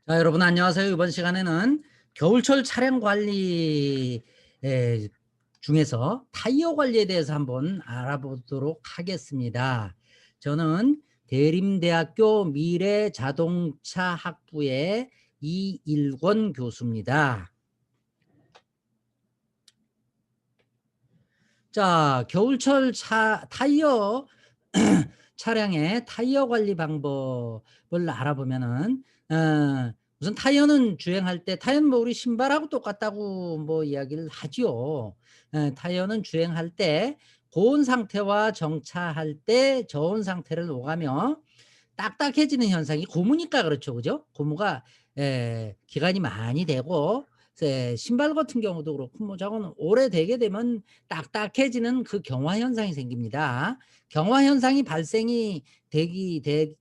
자, 여러분 안녕하세요. 이번 시간에는 겨울철 차량 관리 중에서 타이어 관리에 대해서 한번 알아보도록 하겠습니다. 저는 대림대학교 미래자동차학부의 이일권 교수입니다. 자, 겨울철 타이어 차량의 타이어 관리 방법을 알아보면은 우선 타이어는 주행할 때 타이어는 뭐 우리 신발하고 똑같다고 뭐 이야기를 하지요. 타이어는 주행할 때 고온 상태와 정차할 때 저온 상태를 오가며 딱딱해지는 현상이 고무니까 그렇죠. 그죠? 고무가 기간이 많이 되고 신발 같은 경우도 그렇고 뭐 저건 오래되게 되면 딱딱해지는 그 경화 현상이 생깁니다. 경화 현상이 발생이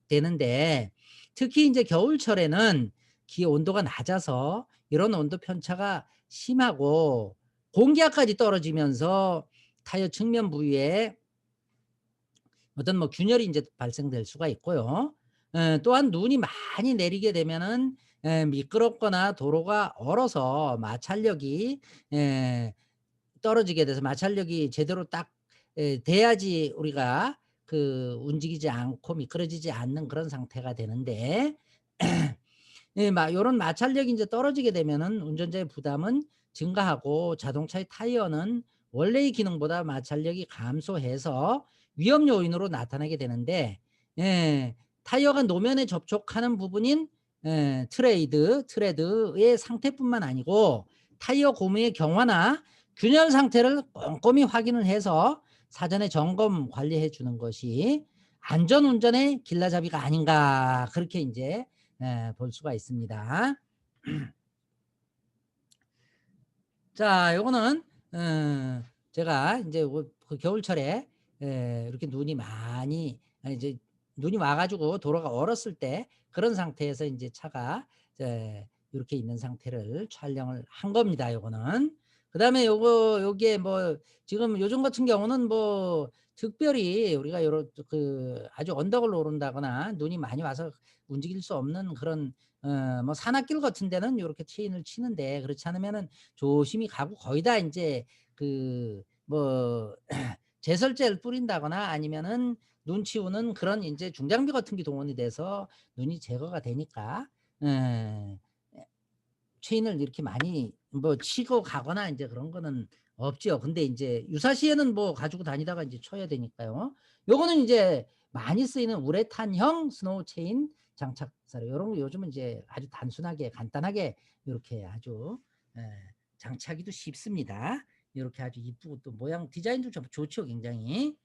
되는데 특히 이제 겨울철에는 기의 온도가 낮아서 이런 온도 편차가 심하고 공기압까지 떨어지면서 타이어 측면 부위에 어떤 뭐 균열이 이제 발생될 수가 있고요. 또한 눈이 많이 내리게 되면은 미끄럽거나 도로가 얼어서 마찰력이 떨어지게 돼서 마찰력이 제대로 딱 돼야지 우리가 그 움직이지 않고 미끄러지지 않는 그런 상태가 되는데 예, 요런 마찰력이 인제 떨어지게 되면은 운전자의 부담은 증가하고 자동차의 타이어는 원래의 기능보다 마찰력이 감소해서 위험 요인으로 나타나게 되는데 예, 타이어가 노면에 접촉하는 부분인 트레드의 상태뿐만 아니고 타이어 고무의 경화나 균열 상태를 꼼꼼히 확인을 해서 사전에 점검 관리해 주는 것이 안전 운전의 길라잡이가 아닌가 그렇게 인제 볼 수가 있습니다. 자, 요거는 제가 이제 그 겨울철에 이렇게 눈이 많이 이제 눈이 와 가지고 도로가 얼었을 때 그런 상태에서 인제 차가 요렇게 있는 상태를 촬영을 한 겁니다, 요거는. 그다음에 요게 뭐 지금 요즘 같은 경우는 뭐 특별히 우리가 요런 그 아주 언덕을 오른다거나 눈이 많이 와서 움직일 수 없는 그런 뭐 산악길 같은 데는 요렇게 체인을 치는데 그렇지 않으면은 조심히 가고 거의 다 인제 그 뭐 제설제를 뿌린다거나 아니면은 눈 치우는 그런 인제 중장비 같은 게 동원이 돼서 눈이 제거가 되니까 예 체인을 이렇게 많이 뭐 치고 가거나 인제 그런 거는 없지요. 근데 인제 유사시에는 뭐 가지고 다니다가 인제 쳐야 되니까요. 요거는 인제 많이 쓰이는 우레탄형 스노우 체인 장착 사료 요런 거 요즘은 이제 아주 단순하게 간단하게 요렇게 아주 예 장착하기도 쉽습니다. 요렇게 아주 이쁘고 또 모양 디자인도 좋죠 굉장히.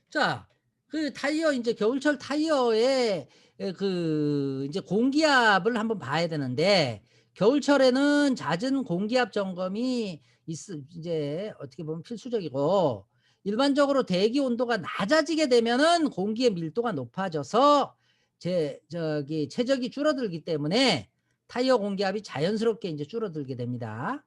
자, 그 타이어 인제 겨울철 타이어의 인제 공기압을 한번 봐야 되는데 겨울철에는 잦은 공기압 점검이 인제 어떻게 보면 필수적이고 일반적으로 대기 온도가 낮아지게 되면은 공기의 밀도가 높아져서 최적이 줄어들기 때문에 타이어 공기압이 자연스럽게 인제 줄어들게 됩니다.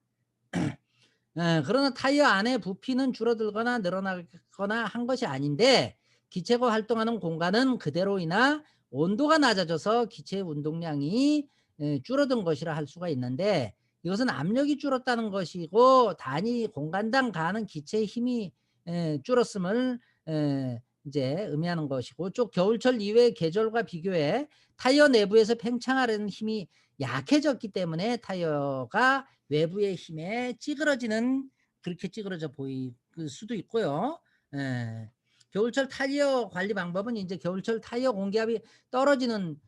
그러나 타이어 안의 부피는 줄어들거나 늘어나거나 한 것이 아닌데 기체가 활동하는 공간은 그대로이나 온도가 낮아져서 기체의 운동량이 줄어든 것이라 할 수가 있는데 이것은 압력이 줄었다는 것이고 단위 공간당 가하는 기체의 힘이 줄었음을 이제 의미하는 것이고 쭉 겨울철 이외의 계절과 비교해 타이어 내부에서 팽창하려는 힘이 약해졌기 때문에 타이어가 외부의 힘에 찌그러지는 그렇게 찌그러져 보일 수도 있고요. 예. 겨울철 타이어 관리 방법은 인제 겨울철 타이어 공기압이 떨어지는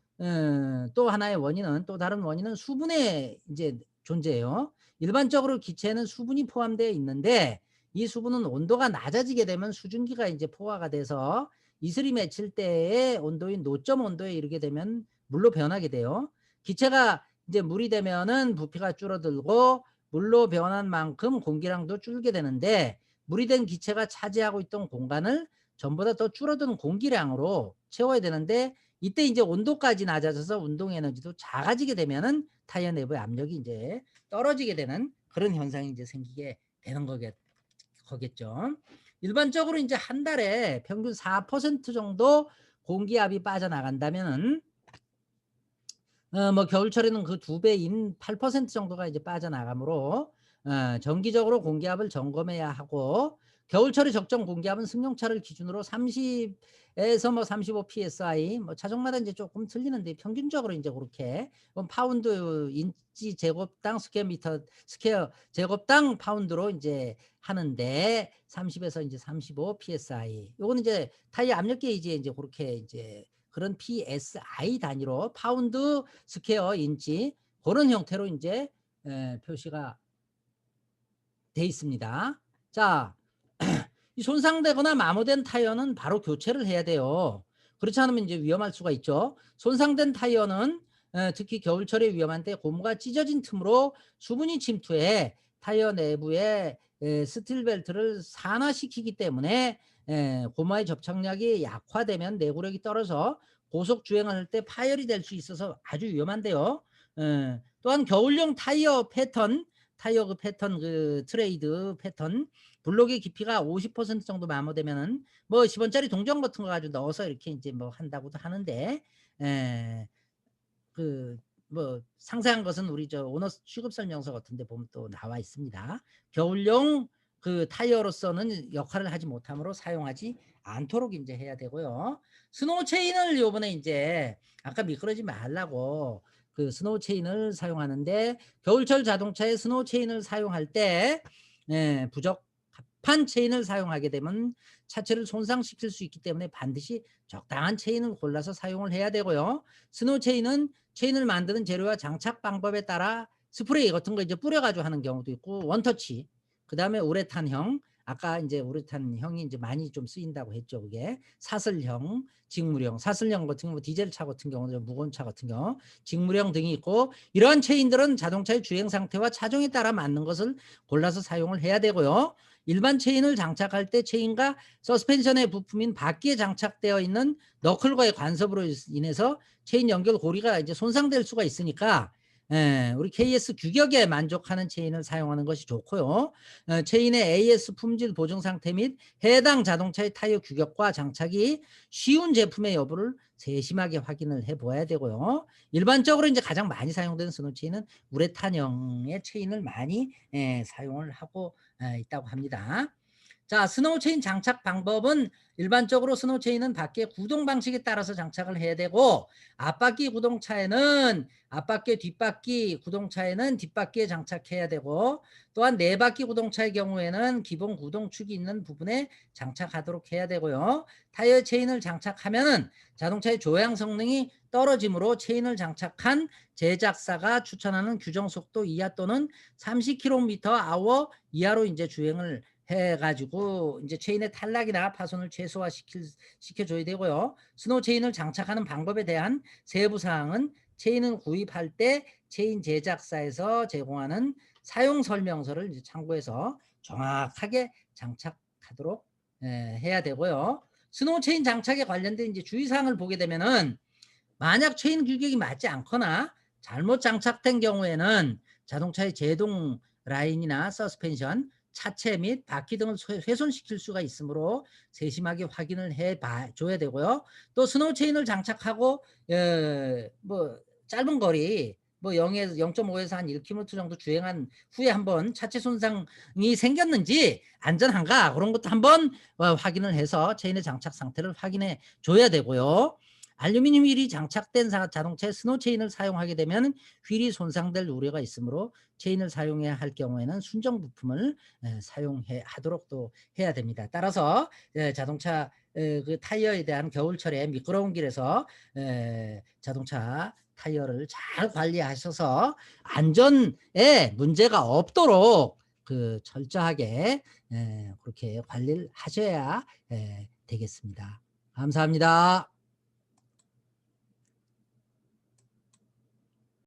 또 하나의 원인은 또 다른 원인은 수분의 인제 존재예요. 일반적으로 기체에는 수분이 포함되어 있는데 이 수분은 온도가 낮아지게 되면 수증기가 인제 포화가 돼서 이슬이 맺힐 때의 온도인 노점 온도에 이르게 되면 물로 변하게 돼요. 기체가 이제 물이 되면은 부피가 줄어들고 물로 변한 만큼 공기량도 줄게 되는데 물이 된 기체가 차지하고 있던 공간을 전보다 더 줄어든 공기량으로 채워야 되는데 이때 이제 온도까지 낮아져서 운동 에너지도 작아지게 되면은 타이어 내부의 압력이 이제 떨어지게 되는 그런 현상이 이제 생기게 되는 거겠죠. 일반적으로 이제 한 달에 평균 4% 정도 공기압이 빠져나간다면은 뭐 겨울철에는 그 2배인 8% 정도가 이제 빠져나가므로 정기적으로 공기압을 점검해야 하고 겨울철의 적정 공기압은 승용차를 기준으로 30에서 뭐 35 psi 뭐 차종마다 이제 조금 틀리는데 평균적으로 이제 그렇게 파운드 인치 제곱당 스퀘어 제곱당 파운드로 이제 하는데 30에서 이제 35 psi 요거는 이제 타이어 압력 게이지에 이제 그렇게 이제 그런 PSI 단위로 파운드 스퀘어 인치 그런 형태로 이제 표시가 돼 있습니다. 자, 이 손상되거나 마모된 타이어는 바로 교체를 해야 돼요. 그렇지 않으면 이제 위험할 수가 있죠. 손상된 타이어는 특히 겨울철에 위험한데 고무가 찢어진 틈으로 수분이 침투해 타이어 내부에 스틸 벨트를 산화시키기 때문에 고무와의 접착력이 약화되면 내구력이 떨어져 고속 주행을 할 때 파열이 될 수 있어서 아주 위험한데요. 또한 겨울용 타이어 패턴 그 패턴 그 트레이드 패턴 블록의 깊이가 50% 정도 마모되면은 뭐 10원짜리 동전 같은 거 가지고 넣어서 이렇게 이제 뭐 한다고도 하는데 그 뭐 상세한 것은 우리 저 오너 취급 설명서 같은 데 보면 또 나와 있습니다. 겨울용 그 타이어로서는 역할을 하지 못하므로 사용하지 않도록 인제 해야 되고요. 스노우 체인을 요번에 인제 아까 미끄러지지 말라고 그 스노우 체인을 사용하는데 겨울철 자동차에 스노우 체인을 사용할 때 부적합한 체인을 사용하게 되면 차체를 손상시킬 수 있기 때문에 반드시 적당한 체인을 골라서 사용을 해야 되고요. 스노우 체인은 체인을 만드는 재료와 장착 방법에 따라 스프레이 같은 거 이제 뿌려 가지고 하는 경우도 있고 원터치 그다음에 우레탄형 아까 이제 우레탄형이 이제 많이 좀 쓰인다고 했죠. 그게 사슬형, 직물형, 사슬형 같은 경우 디젤차 같은 경우는 무거운 차 같은 경우 직물형 등이 있고 이러한 체인들은 자동차의 주행 상태와 차종에 따라 맞는 것을 골라서 사용을 해야 되고요. 일반 체인을 장착할 때 체인과 서스펜션의 부품인 바퀴에 장착되어 있는 너클과의 간섭으로 인해서 체인 연결 고리가 이제 손상될 수가 있으니까 우리 KS 규격에 만족하는 체인을 사용하는 것이 좋고요. 체인의 AS 품질 보증 상태 및 해당 자동차의 타이어 규격과 장착이 쉬운 제품의 여부를 세심하게 확인을 해 보아야 되고요. 일반적으로 이제 가장 많이 사용되는 스노우 체인은 우레탄형의 체인을 많이 사용을 하고 있다고 합니다. 자, 스노우 체인 장착 방법은 일반적으로 스노우 체인은 바퀴의 구동 방식에 따라서 장착을 해야 되고 앞바퀴 구동차에는 앞바퀴 뒷바퀴 구동차에는 뒷바퀴에 장착해야 되고 또한 네 바퀴 구동차의 경우에는 기본 구동축이 있는 부분에 장착하도록 해야 되고요. 타이어 체인을 장착하면은 자동차의 조향 성능이 떨어지므로 체인을 장착한 제작사가 추천하는 규정 속도 이하 또는 30km/h 이하로 이제 주행을 해가지고 이제 체인의 탈락이나 파손을 시켜줘야 되고요. 스노우 체인을 장착하는 방법에 대한 세부 사항은 체인을 구입할 때 체인 제작사에서 제공하는 사용 설명서를 이제 참고해서 정확하게 장착하도록 해야 되고요. 스노우 체인 장착에 관련된 이제 주의사항을 보게 되면은 만약 체인 규격이 맞지 않거나 잘못 장착된 경우에는 자동차의 제동 라인이나 서스펜션 차체 및 바퀴 등을 훼손시킬 수가 있으므로 세심하게 확인을 해 줘야 되고요. 또 스노우 체인을 장착하고 뭐 짧은 거리 뭐 0.5에서 한 1km 정도 주행한 후에 한번 차체 손상이 생겼는지 안전한가 그런 것도 한번 확인을 해서 체인의 장착 상태를 확인해 줘야 되고요. 알루미늄 휠이 장착된 자동차에 스노우 체인을 사용하게 되면 휠이 손상될 우려가 있으므로 체인을 사용해야 할 경우에는 순정 부품을 사용하도록 또 해야 됩니다. 따라서 자동차 그 타이어에 대한 겨울철에 미끄러운 길에서 자동차 타이어를 잘 관리하셔서 안전에 문제가 없도록 그 철저하게 그렇게 관리를 하셔야 되겠습니다. 감사합니다.